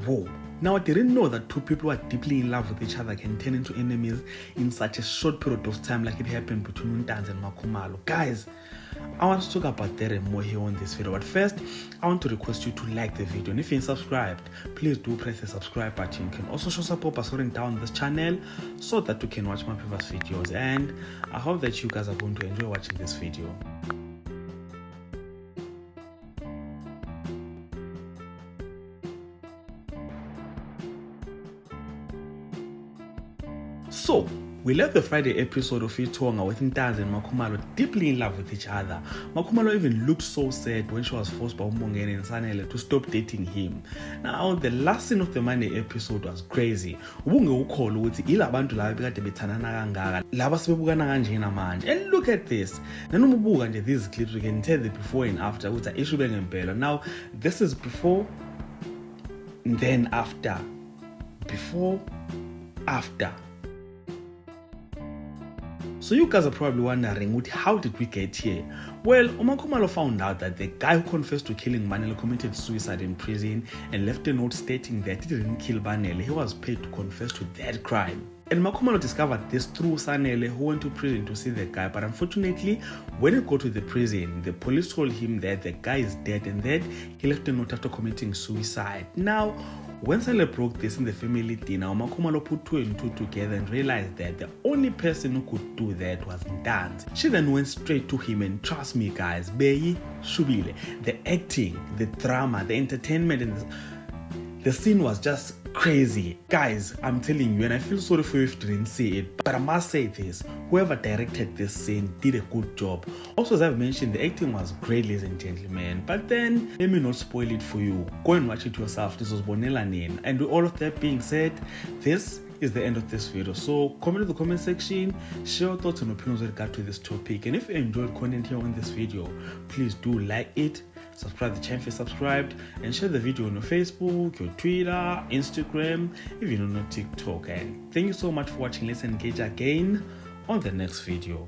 whoa. Now, I didn't know that two people who are deeply in love with each other can turn into enemies in such a short period of time like it happened between Untanzi and Makhumalo. Guys, I want to talk about that and more here on this video. But first, I want to request you to like the video. And if you're subscribed, please do press the subscribe button. You can also show support by scrolling down this channel so that you can watch my previous videos. And I hope that you guys are going to enjoy watching this video. So, we left the Friday episode of Itonga with Ntanzi and Makhumalo deeply in love with each other. Makhumalo even looked so sad when she was forced by Umongeni and Sanele to stop dating him. Now, the last scene of the Monday episode was crazy. And look at this. These clips, we can tell the before and after. Now, this is before, then after. Before, after. So you guys are probably wondering, how did we get here? Well, Makhumalo found out that the guy who confessed to killing Banele committed suicide in prison and left a note stating that he didn't kill Banele. He was paid to confess to that crime. And Makhumalo discovered this through Sanele, who went to prison to see the guy. But unfortunately, when he got to the prison, the police told him that the guy is dead and that he left a note after committing suicide. Now, when Sanele broke this in the family dinner, Makhumalo put two and two together and realized that the only person who could do that was Ntanzi. She then went straight to him, and trust me guys, Beyi Shubile, the acting, the drama, the entertainment, and the scene was just crazy. Guys, I'm telling you, and I feel sorry for you if you didn't see it, but I must say this, whoever directed this scene did a good job. Also, as I've mentioned, the acting was great, ladies and gentlemen. But then, let me not spoil it for you. Go and watch it yourself. This was Bonela Nin. And with all of that being said, this is the end of this video. So comment in the comment section, share your thoughts and opinions with regard to this topic. And if you enjoyed content here on this video, please do like it, subscribe to the channel if you're subscribed, and share the video on your Facebook, your Twitter, Instagram, even on your TikTok. And thank you so much for watching. Let's engage again on the next video.